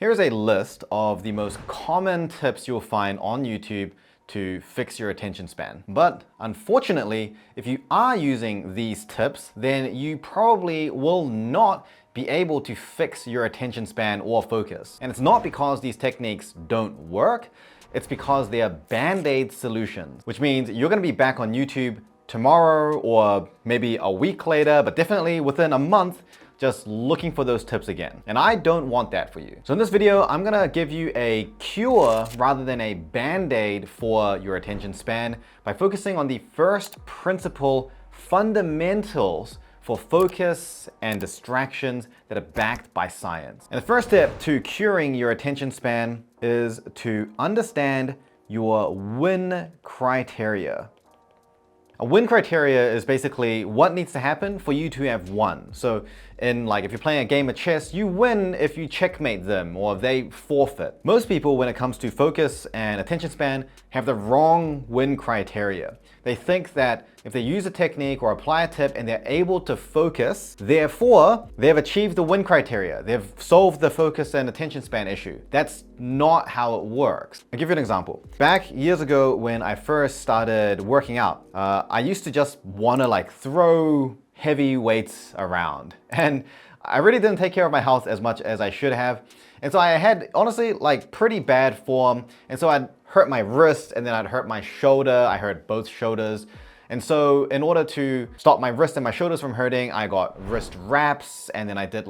Here's a list of the most common tips you'll find on YouTube to fix your attention span. But unfortunately, if you are using these tips, then you probably will not be able to fix your attention span or focus. And it's not because these techniques don't work, it's because they are band-aid solutions, which means you're gonna be back on YouTube tomorrow or maybe a week later, but definitely within a month, just looking for those tips again. And I don't want that for you. So in this video, I'm gonna give you a cure rather than a band-aid for your attention span by focusing on the first principle fundamentals for focus and distractions that are backed by science. And the first step to curing your attention span is to understand your win criteria. A win criteria is basically what needs to happen for you to have won. So if you're playing a game of chess, you win if you checkmate them or if they forfeit. Most people, when it comes to focus and attention span, have the wrong win criteria. They think that if they use a technique or apply a tip and they're able to focus, therefore they've achieved the win criteria. They've solved the focus and attention span issue. That's not how it works. I'll give you an example. Back years ago when I first started working out, I used to just want to throw heavy weights around. And I really didn't take care of my health as much as I should have. And so I had honestly pretty bad form. And so I'd hurt my wrist and then I'd hurt my shoulder. I hurt both shoulders. And so in order to stop my wrist and my shoulders from hurting, I got wrist wraps and then I did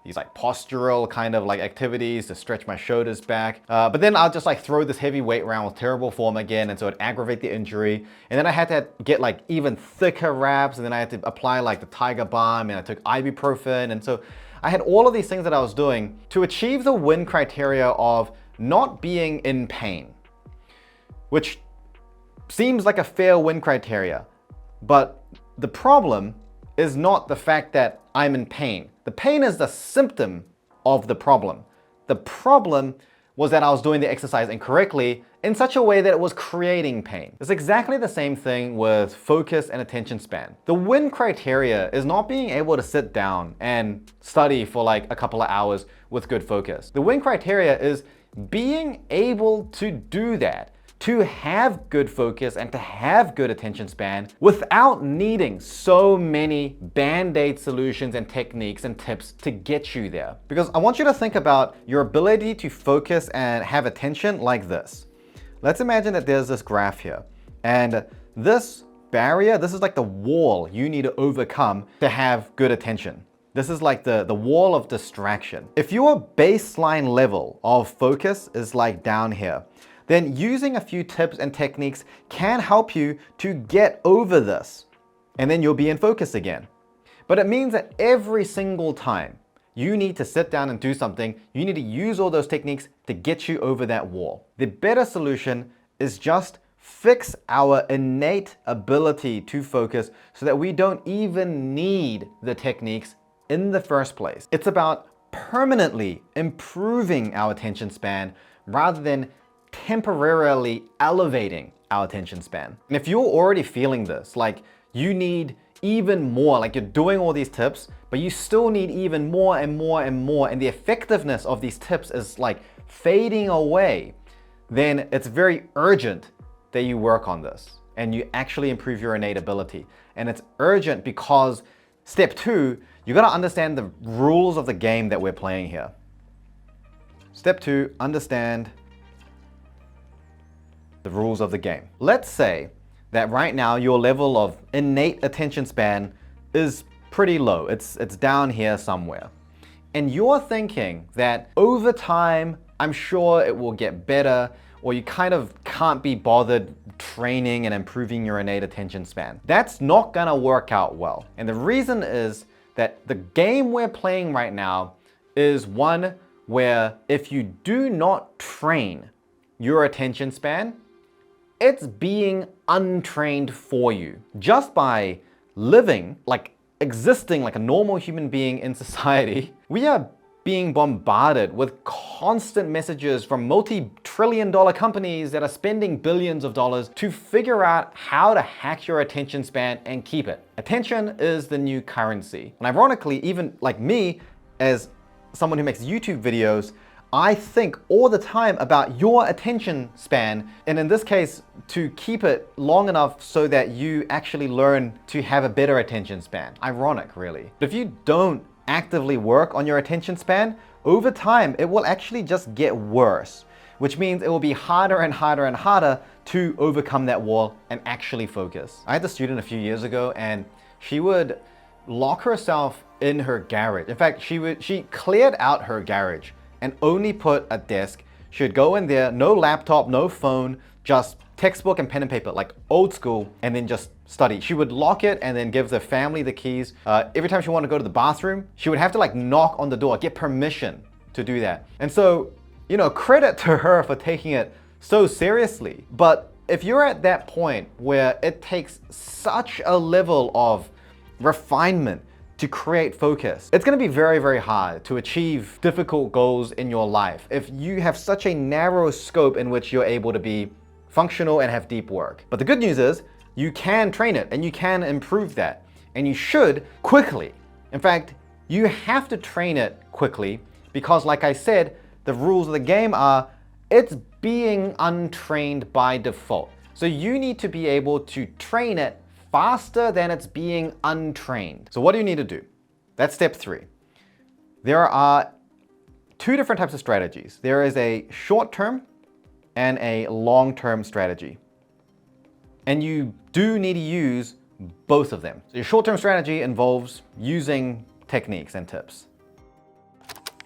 these postural kind of activities to stretch my shoulders back. But then I'll just throw this heavy weight around with terrible form again, and so it'd aggravate the injury. And then I had to get even thicker wraps, and then I had to apply the Tiger Balm, and I took ibuprofen. And so I had all of these things that I was doing to achieve the win criteria of not being in pain, which seems like a fair win criteria. But the problem is not the fact that I'm in pain. The pain is the symptom of the problem. The problem was that I was doing the exercise incorrectly in such a way that it was creating pain. It's exactly the same thing with focus and attention span. The win criteria is not being able to sit down and study for a couple of hours with good focus. The win criteria is being able to do that, to have good focus and to have good attention span without needing so many band-aid solutions and techniques and tips to get you there. Because I want you to think about your ability to focus and have attention like this. Let's imagine that there's this graph here, and this barrier, this is the wall you need to overcome to have good attention. This is the wall of distraction. If your baseline level of focus is down here, then using a few tips and techniques can help you to get over this. And then you'll be in focus again. But it means that every single time you need to sit down and do something, you need to use all those techniques to get you over that wall. The better solution is just fix our innate ability to focus so that we don't even need the techniques in the first place. It's about permanently improving our attention span rather than temporarily elevating our attention span. And if you're already feeling this, you need even more, you're doing all these tips, but you still need even more and more and more, and the effectiveness of these tips is fading away, then it's very urgent that you work on this and you actually improve your innate ability. And it's urgent because step 2, you gotta understand the rules of the game that we're playing here. Step 2, understand the rules of the game. Let's say that right now your level of innate attention span is pretty low. It's down here somewhere. And you're thinking that over time, I'm sure it will get better, or you kind of can't be bothered training and improving your innate attention span. That's not gonna work out well. And the reason is that the game we're playing right now is one where if you do not train your attention span, it's being untrained for you. Just by living, existing like a normal human being in society, we are being bombarded with constant messages from multi-trillion-dollar companies that are spending billions of dollars to figure out how to hack your attention span and keep it. Attention is the new currency. And ironically, even like me, as someone who makes YouTube videos, I think all the time about your attention span, and in this case, to keep it long enough so that you actually learn to have a better attention span. Ironic, really. But if you don't actively work on your attention span, over time, it will actually just get worse, which means it will be harder and harder and harder to overcome that wall and actually focus. I had a student a few years ago, and she would lock herself in her garage. In fact, she cleared out her garage and only put a desk. She would go in there, no laptop, no phone, just textbook and pen and paper, like old school, and then just study. She would lock it and then give the family the keys. Every time she wanted to go to the bathroom, she would have to like knock on the door, get permission to do that. And so, you know, credit to her for taking it so seriously. But if you're at that point where it takes such a level of refinement to create focus, it's going to be very, very hard to achieve difficult goals in your life if you have such a narrow scope in which you're able to be functional and have deep work. But the good news is you can train it and you can improve that, and you should quickly. In fact, you have to train it quickly because, like I said, the rules of the game are it's being untrained by default. So you need to be able to train it faster than it's being untrained. So what do you need to do? That's step 3. There are 2 different types of strategies. There is a short-term and a long-term strategy. And you do need to use both of them. So your short-term strategy involves using techniques and tips.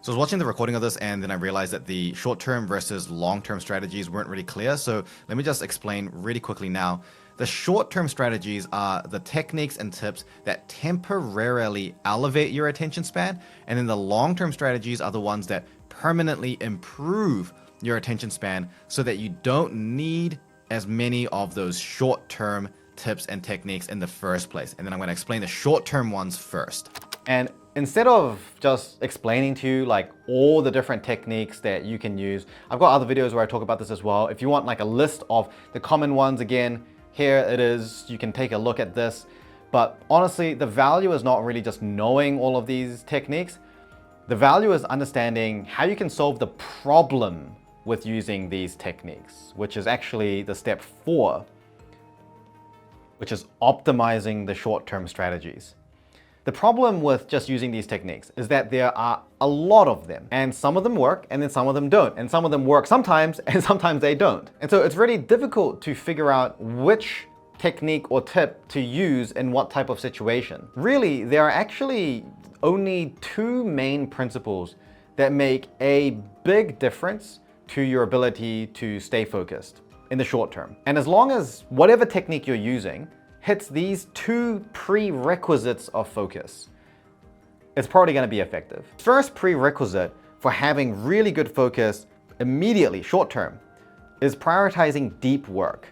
So I was watching the recording of this and then I realized that the short-term versus long-term strategies weren't really clear. So let me just explain really quickly now. The short-term strategies are the techniques and tips that temporarily elevate your attention span. And then the long-term strategies are the ones that permanently improve your attention span so that you don't need as many of those short-term tips and techniques in the first place. And then I'm going to explain the short-term ones first. And instead of just explaining to you like all the different techniques that you can use, I've got other videos where I talk about this as well. If you want like a list of the common ones, again, here it is. You can take a look at this. But honestly, the value is not really just knowing all of these techniques. The value is understanding how you can solve the problem with using these techniques, which is actually the step 4, which is optimizing the short-term strategies. The problem with just using these techniques is that there are a lot of them, and some of them work and then some of them don't, and some of them work sometimes and sometimes they don't. And so it's really difficult to figure out which technique or tip to use in what type of situation. Really, there are actually only 2 main principles that make a big difference to your ability to stay focused in the short term. And as long as whatever technique you're using hits these 2 prerequisites of focus, it's probably going to be effective. First prerequisite for having really good focus immediately, short term, is prioritizing deep work.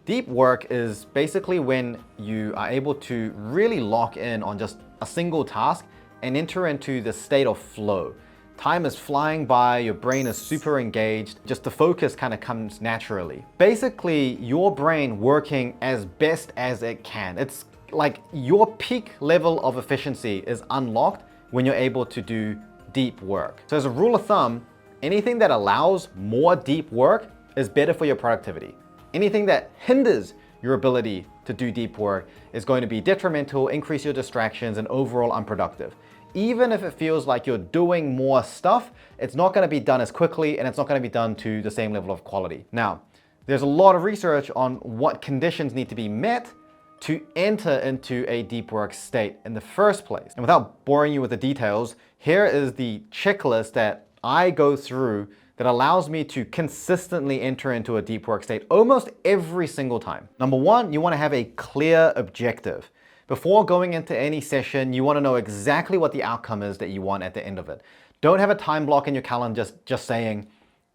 Deep work is basically when you are able to really lock in on just a single task and enter into the state of flow. Time is flying by, your brain is super engaged, just the focus kind of comes naturally. Basically, your brain working as best as it can. It's like your peak level of efficiency is unlocked when you're able to do deep work. So as a rule of thumb, anything that allows more deep work is better for your productivity. Anything that hinders your ability to do deep work is going to be detrimental, increase your distractions, and overall unproductive. Even if it feels like you're doing more stuff, it's not going to be done as quickly and it's not going to be done to the same level of quality. Now, there's a lot of research on what conditions need to be met to enter into a deep work state in the first place. And without boring you with the details, here is the checklist that I go through that allows me to consistently enter into a deep work state almost every single time. Number 1, you want to have a clear objective. Before going into any session, you want to know exactly what the outcome is that you want at the end of it. Don't have a time block in your calendar just saying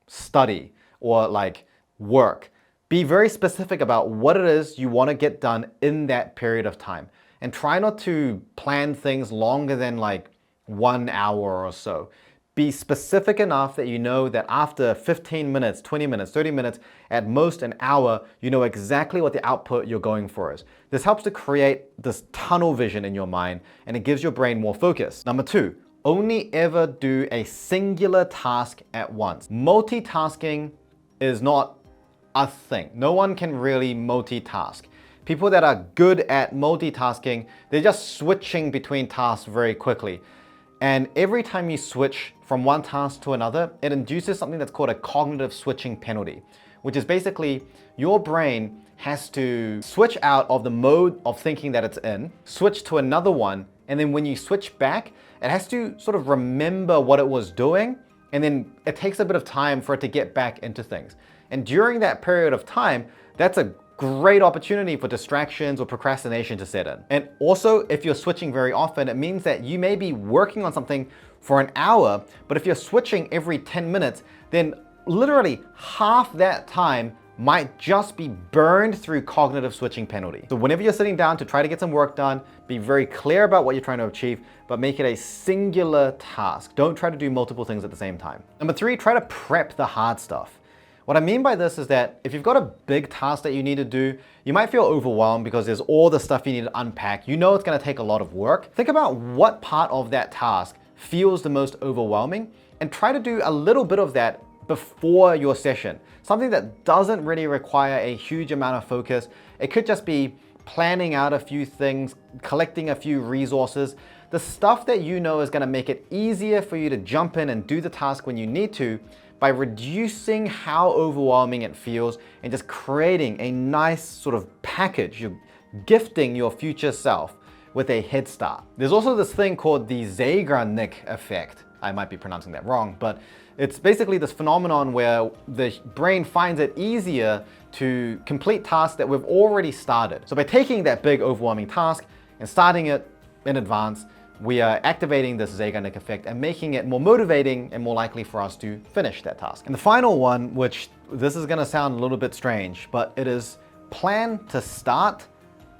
study or like work. Be very specific about what it is you want to get done in that period of time. And try not to plan things longer than like 1 hour or so. Be specific enough that you know that after 15 minutes, 20 minutes, 30 minutes, at most an hour, you know exactly what the output you're going for is. This helps to create this tunnel vision in your mind and it gives your brain more focus. Number 2, only ever do a singular task at once. Multitasking is not a thing. No one can really multitask. People that are good at multitasking, they're just switching between tasks very quickly. And every time you switch from one task to another, it induces something that's called a cognitive switching penalty, which is basically your brain has to switch out of the mode of thinking that it's in, switch to another one, and then when you switch back, it has to sort of remember what it was doing, and then it takes a bit of time for it to get back into things. And during that period of time, that's a great opportunity for distractions or procrastination to set in. And also, if you're switching very often, it means that you may be working on something for an hour, but if you're switching every 10 minutes, then literally half that time might just be burned through cognitive switching penalty. So whenever you're sitting down to try to get some work done, be very clear about what you're trying to achieve, but make it a singular task. Don't try to do multiple things at the same time. Number 3, try to prep the hard stuff. What I mean by this is that if you've got a big task that you need to do, you might feel overwhelmed because there's all the stuff you need to unpack. You know it's going to take a lot of work. Think about what part of that task feels the most overwhelming and try to do a little bit of that before your session. Something that doesn't really require a huge amount of focus. It could just be planning out a few things, collecting a few resources, the stuff that you know is going to make it easier for you to jump in and do the task when you need to, by reducing how overwhelming it feels and just creating a nice sort of package. You're gifting your future self with a head start. There's also this thing called the Zeigarnik effect. I might be pronouncing that wrong, but it's basically this phenomenon where the brain finds it easier to complete tasks that we've already started. So by taking that big overwhelming task and starting it in advance, we are activating this Zeigarnik effect and making it more motivating and more likely for us to finish that task. And the final one, which this is gonna sound a little bit strange, but it is plan to start,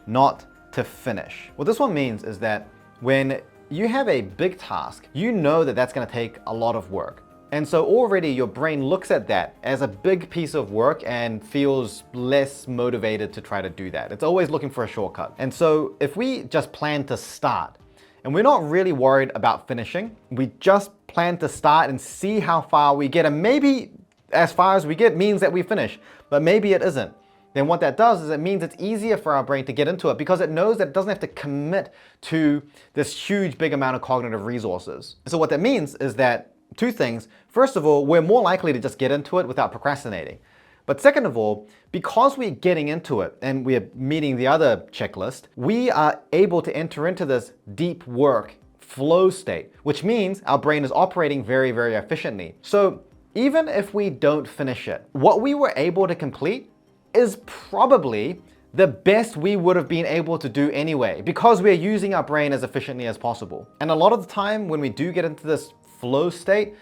not to finish. What this one means is that when you have a big task, you know that that's gonna take a lot of work. And so already your brain looks at that as a big piece of work and feels less motivated to try to do that. It's always looking for a shortcut. And so if we just plan to start, and we're not really worried about finishing, we just plan to start and see how far we get. And maybe as far as we get means that we finish, but maybe it isn't. Then what that does is it means it's easier for our brain to get into it because it knows that it doesn't have to commit to this huge, big amount of cognitive resources. So what that means is that 2 things. First of all, we're more likely to just get into it without procrastinating. But second of all, because we're getting into it and we're meeting the other checklist, we are able to enter into this deep work flow state, which means our brain is operating very, very efficiently. So even if we don't finish it, what we were able to complete is probably the best we would have been able to do anyway, because we're using our brain as efficiently as possible. And a lot of the time when we do get into this flow state,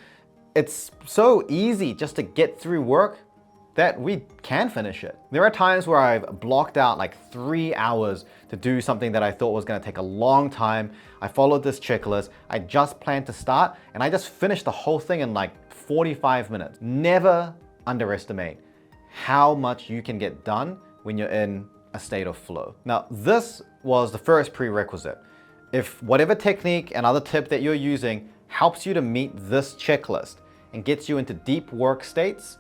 it's so easy just to get through work that we can finish it. There are times where I've blocked out like 3 hours to do something that I thought was gonna take a long time. I followed this checklist, I just planned to start, and I just finished the whole thing in like 45 minutes. Never underestimate how much you can get done when you're in a state of flow. Now, this was the first prerequisite. If whatever technique and other tip that you're using helps you to meet this checklist and gets you into deep work states,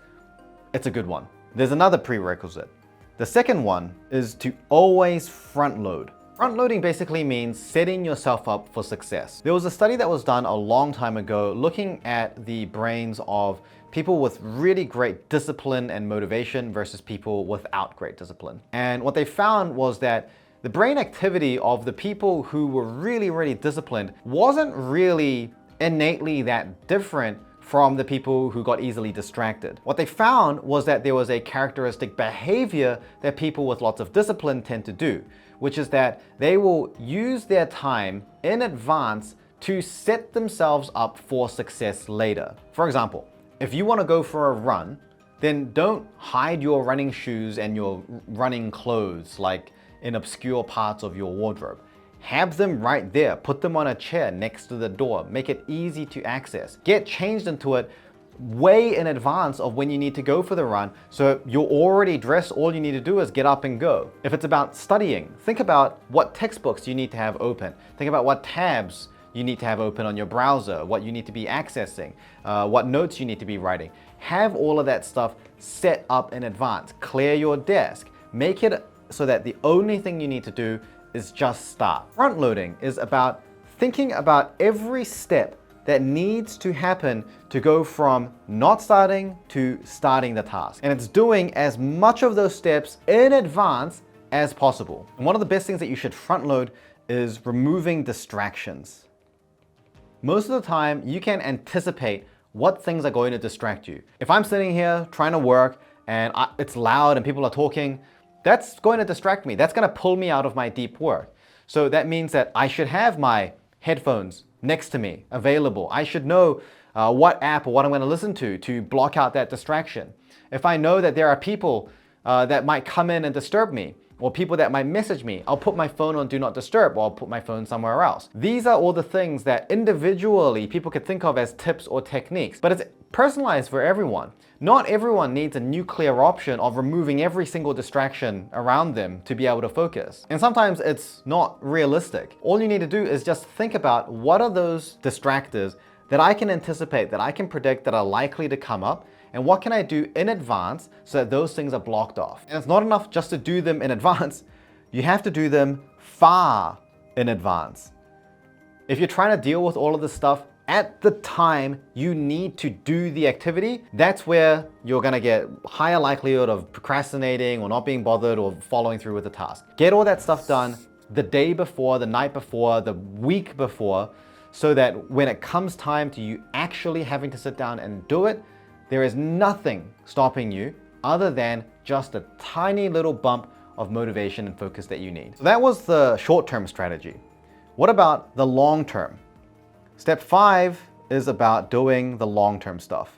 it's a good one. There's another prerequisite. The second one is to always front load. Front loading basically means setting yourself up for success. There was a study that was done a long time ago looking at the brains of people with really great discipline and motivation versus people without great discipline. And what they found was that the brain activity of the people who were really, really disciplined wasn't really innately that different from the people who got easily distracted. What they found was that there was a characteristic behavior that people with lots of discipline tend to do, which is that they will use their time in advance to set themselves up for success later. For example, if you want to go for a run, then don't hide your running shoes and your running clothes like in obscure parts of your wardrobe. Have them right there. Put them on a chair next to the door. Make it easy to access. Get changed into it way in advance of when you need to go for the run, so you're already dressed. All you need to do is get up and go. If it's about studying, think about what textbooks you need to have open. Think about what tabs you need to have open on your browser, what you need to be accessing, what notes you need to be writing. Have all of that stuff set up in advance. Clear your desk. Make it so that the only thing you need to do is just start. Front loading is about thinking about every step that needs to happen to go from not starting to starting the task. And it's doing as much of those steps in advance as possible. And one of the best things that you should front load is removing distractions. Most of the time, you can anticipate what things are going to distract you. If I'm sitting here trying to work and it's loud and people are talking, that's going to distract me. That's going to pull me out of my deep work. So that means that I should have my headphones next to me, available. I should know what app or what I'm going to listen to block out that distraction. If I know that there are people that might come in and disturb me, or people that might message me, I'll put my phone on Do Not Disturb, or I'll put my phone somewhere else. These are all the things that individually people could think of as tips or techniques, but it's personalized for everyone. Not everyone needs a nuclear option of removing every single distraction around them to be able to focus. And sometimes it's not realistic. All you need to do is just think about what are those distractors that I can anticipate, that I can predict that are likely to come up, and what can I do in advance so that those things are blocked off. And it's not enough just to do them in advance, you have to do them far in advance. If you're trying to deal with all of this stuff at the time you need to do the activity, that's where you're gonna get higher likelihood of procrastinating or not being bothered or following through with the task. Get all that stuff done the day before, the night before, the week before, so that when it comes time to you actually having to sit down and do it, there is nothing stopping you other than just a tiny little bump of motivation and focus that you need. So that was the short-term strategy. What about the long-term? Step 5 is about doing the long-term stuff.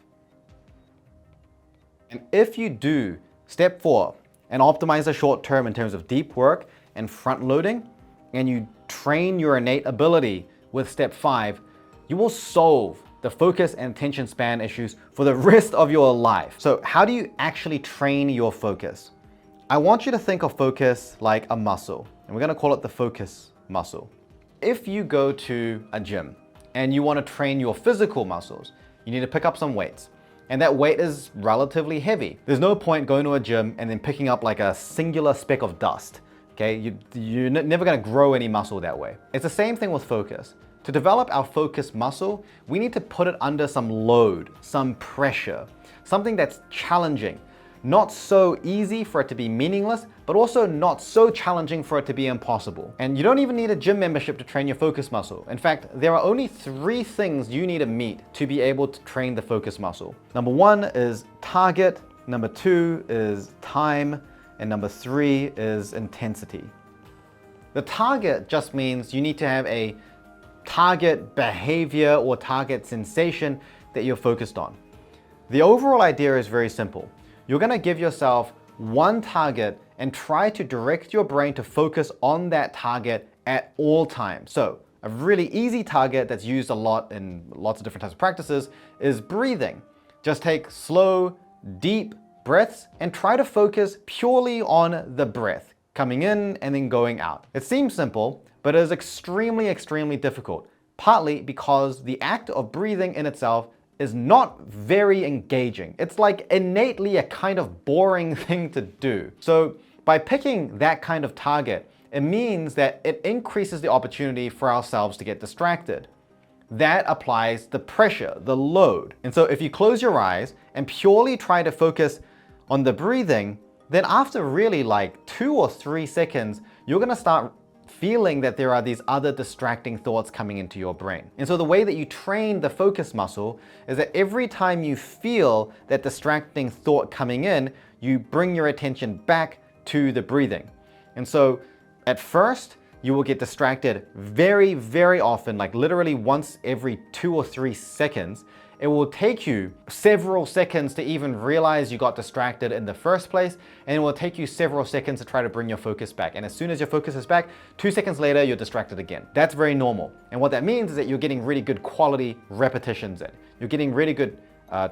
And if you do step 4 and optimize the short-term in terms of deep work and front-loading, and you train your innate ability with step 5, you will solve the focus and attention span issues for the rest of your life. So how do you actually train your focus? I want you to think of focus like a muscle, and we're gonna call it the focus muscle. If you go to a gym and you wanna train your physical muscles, you need to pick up some weights. And that weight is relatively heavy. There's no point going to a gym and then picking up like a singular speck of dust. Okay, you're never gonna grow any muscle that way. It's the same thing with focus. To develop our focus muscle, we need to put it under some load, some pressure, something that's challenging. Not so easy for it to be meaningless, but also not so challenging for it to be impossible. And you don't even need a gym membership to train your focus muscle. In fact, there are only 3 things you need to meet to be able to train the focus muscle. Number 1 is target, number 2 is time, and number 3 is intensity. The target just means you need to have a target behavior or target sensation that you're focused on. The overall idea is very simple. You're gonna give yourself one target and try to direct your brain to focus on that target at all times. So a really easy target that's used a lot in lots of different types of practices is breathing. Just take slow, deep breaths and try to focus purely on the breath, coming in and then going out. It seems simple, but it is extremely, extremely difficult, partly because the act of breathing in itself is not very engaging. It's like innately a kind of boring thing to do. So by picking that kind of target, it means that it increases the opportunity for ourselves to get distracted. That applies the pressure, the load. And so if you close your eyes and purely try to focus on the breathing, then after really like 2 or 3 seconds, you're gonna start feeling that there are these other distracting thoughts coming into your brain. And so the way that you train the focus muscle is that every time you feel that distracting thought coming in, you bring your attention back to the breathing. And so at first, you will get distracted very, very often, like literally once every 2 or 3 seconds. It will take you several seconds to even realize you got distracted in the first place, and it will take you several seconds to try to bring your focus back. And as soon as your focus is back, 2 seconds later, you're distracted again. That's very normal. And what that means is that you're getting really good quality repetitions in. You're getting really good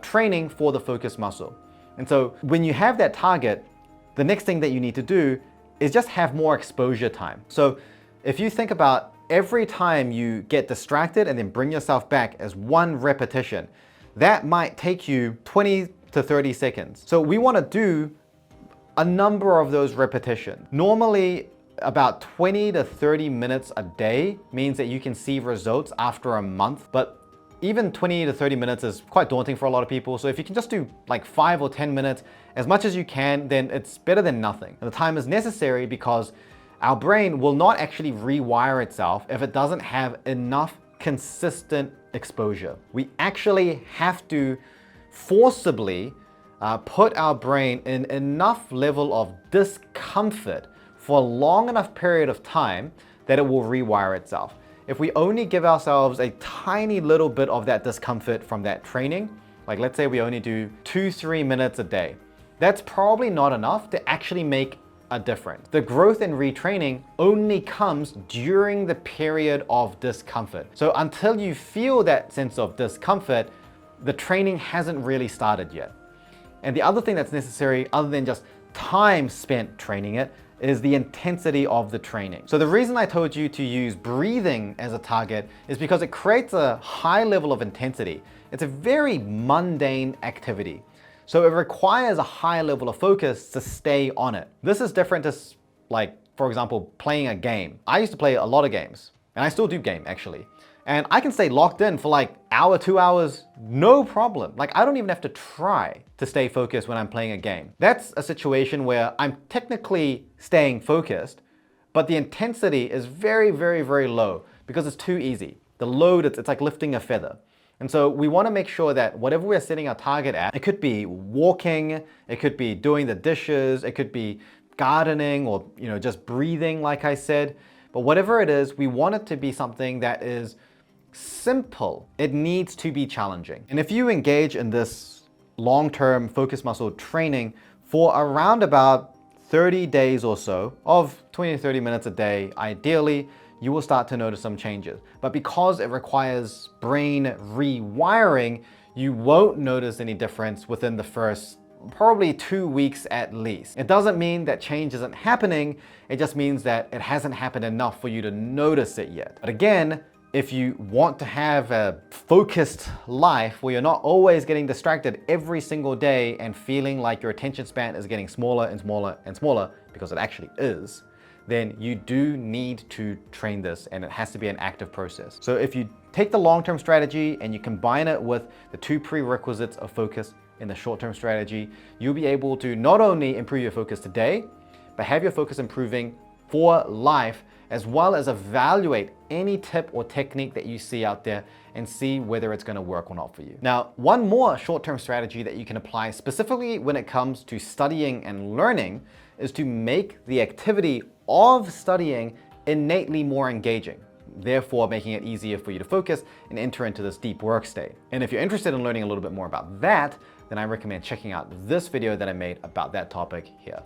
training for the focus muscle. And so when you have that target, the next thing that you need to do is just have more exposure time. So if you think about every time you get distracted and then bring yourself back as one repetition, that might take you 20 to 30 seconds. So we want to do a number of those repetitions. Normally, about 20 to 30 minutes a day means that you can see results after a month, but even 20 to 30 minutes is quite daunting for a lot of people. So if you can just do like 5 or 10 minutes, as much as you can, then it's better than nothing. And the time is necessary because our brain will not actually rewire itself if it doesn't have enough consistent exposure. We actually have to forcibly put our brain in enough level of discomfort for a long enough period of time that it will rewire itself. If we only give ourselves a tiny little bit of that discomfort from that training, like let's say we only do 2-3 minutes a day, that's probably not enough to actually make a difference. The growth in retraining only comes during the period of discomfort. So until you feel that sense of discomfort, the training hasn't really started yet. And the other thing that's necessary, other than just time spent training it, is the intensity of the training. So the reason I told you to use breathing as a target is because it creates a high level of intensity. It's a very mundane activity. So it requires a high level of focus to stay on it. This is different to, like, for example, playing a game. I used to play a lot of games, and I still do game actually. And I can stay locked in for like hour, 2 hours, no problem. Like I don't even have to try to stay focused when I'm playing a game. That's a situation where I'm technically staying focused, but the intensity is very, very, very low because it's too easy. The load, it's like lifting a feather. And so we want to make sure that whatever we're setting our target at, it could be walking, it could be doing the dishes, it could be gardening or just breathing like I said. But whatever it is, we want it to be something that is simple. It needs to be challenging. And if you engage in this long-term focus muscle training for around about 30 days or so of 20 to 30 minutes a day, ideally, you will start to notice some changes. But because it requires brain rewiring, you won't notice any difference within the first probably 2 weeks at least. It doesn't mean that change isn't happening. It just means that it hasn't happened enough for you to notice it yet. But again, if you want to have a focused life where you're not always getting distracted every single day and feeling like your attention span is getting smaller and smaller and smaller, because it actually is, then you do need to train this, and it has to be an active process. So if you take the long-term strategy and you combine it with the 2 prerequisites of focus in the short-term strategy, you'll be able to not only improve your focus today, but have your focus improving for life, as well as evaluate any tip or technique that you see out there and see whether it's going to work or not for you. Now, one more short-term strategy that you can apply specifically when it comes to studying and learning is to make the activity of studying innately more engaging, therefore making it easier for you to focus and enter into this deep work state. And if you're interested in learning a little bit more about that, then I recommend checking out this video that I made about that topic here.